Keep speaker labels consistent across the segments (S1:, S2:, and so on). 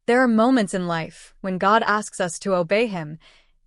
S1: There are moments in life when God asks us to obey Him,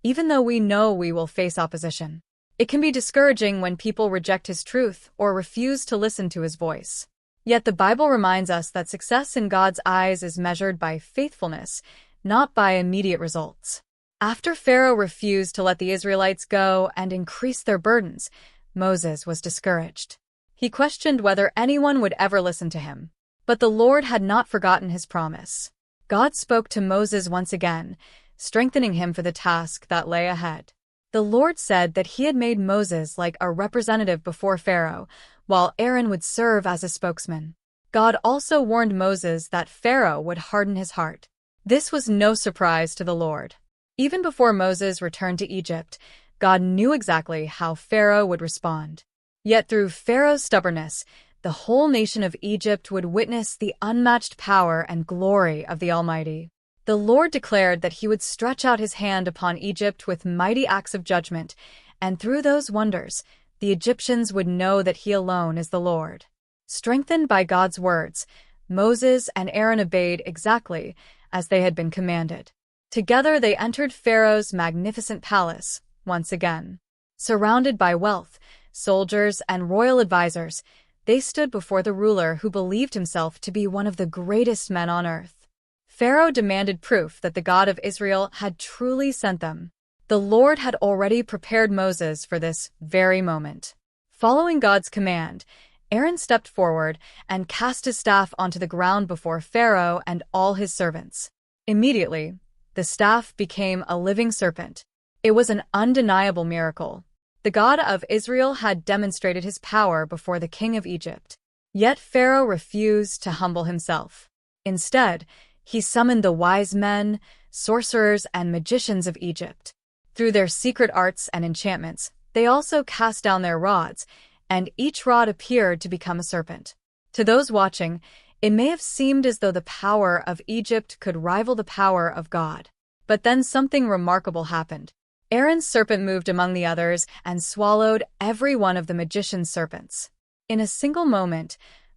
S1: even though we know we will face opposition. It can be discouraging when people reject His truth or refuse to listen to His voice. Yet the Bible reminds us that success in God's eyes is measured by faithfulness, not by immediate results. After Pharaoh refused to let the Israelites go and increase their burdens, Moses was discouraged. He questioned whether anyone would ever listen to him. But the Lord had not forgotten His promise. God spoke to Moses once again, strengthening him for the task that lay ahead. The Lord said that He had made Moses like a representative before Pharaoh, while Aaron would serve as a spokesman. God also warned Moses that Pharaoh would harden his heart. This was no surprise to the Lord. Even before Moses returned to Egypt, God knew exactly how Pharaoh would respond. Yet through Pharaoh's stubbornness, the whole nation of Egypt would witness the unmatched power and glory of the Almighty. The Lord declared that He would stretch out His hand upon Egypt with mighty acts of judgment, and through those wonders, the Egyptians would know that He alone is the Lord. Strengthened by God's words, Moses and Aaron obeyed exactly as they had been commanded. Together they entered Pharaoh's magnificent palace once again. Surrounded by wealth, soldiers, and royal advisors, they stood before the ruler who believed himself to be one of the greatest men on earth. Pharaoh demanded proof that the God of Israel had truly sent them. The Lord had already prepared Moses for this very moment. Following God's command, Aaron stepped forward and cast his staff onto the ground before Pharaoh and all his servants. Immediately, the staff became a living serpent. It was an undeniable miracle. The God of Israel had demonstrated His power before the king of Egypt. Yet Pharaoh refused to humble himself. Instead, he summoned the wise men, sorcerers, and magicians of Egypt. Through their secret arts and enchantments, they also cast down their rods, and each rod appeared to become a serpent. To those watching, it may have seemed as though the power of Egypt could rival the power of God. But then something remarkable happened. Aaron's serpent moved among the others and swallowed every one of the magician's serpents. In a single moment,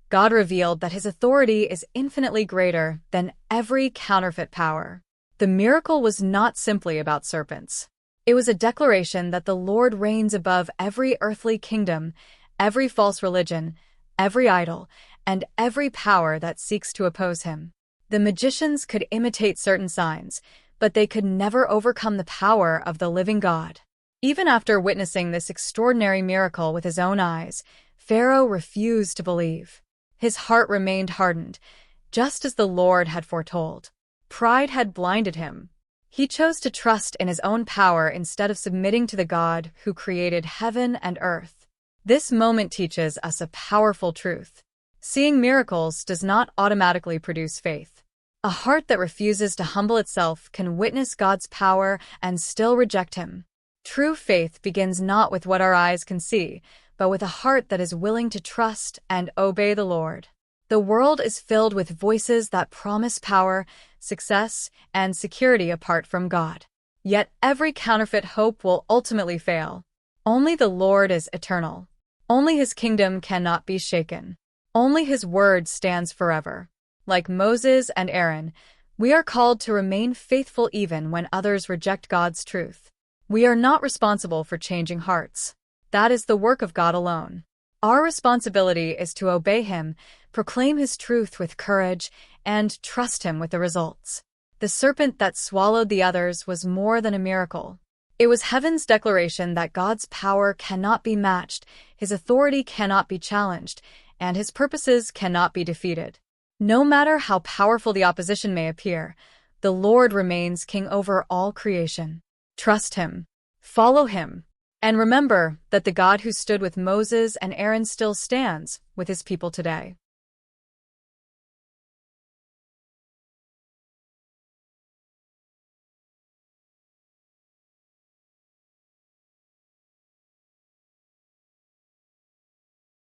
S1: God revealed that His authority is infinitely greater than every counterfeit power. The miracle was not simply about serpents. It was a declaration that the Lord reigns above every earthly kingdom, every false religion, every idol, and every power that seeks to oppose Him. The magicians could imitate certain signs, but they could never overcome the power of the living God. Even after witnessing this extraordinary miracle with his own eyes, Pharaoh refused to believe. His heart remained hardened, just as the Lord had foretold. Pride had blinded him. He chose to trust in his own power instead of submitting to the God who created heaven and earth. This moment teaches us a powerful truth. Seeing miracles does not automatically produce faith. A heart that refuses to humble itself can witness God's power and still reject Him. True faith begins not with what our eyes can see, but with a heart that is willing to trust and obey the Lord. The world is filled with voices that promise power, success, and security apart from God. Yet every counterfeit hope will ultimately fail. Only the Lord is eternal. Only His kingdom cannot be shaken. Only His word stands forever. Like Moses and Aaron, we are called to remain faithful even when others reject God's truth. We are not responsible for changing hearts. That is the work of God alone. Our responsibility is to obey Him, proclaim His truth with courage, and trust Him with the results. The serpent that swallowed the others was more than a miracle. It was heaven's declaration that God's power cannot be matched, His authority cannot be challenged, and His purposes cannot be defeated. No matter how powerful the opposition may appear, the Lord remains king over all creation. Trust Him. Follow Him. And remember that the God who stood with Moses and Aaron still stands with His people today.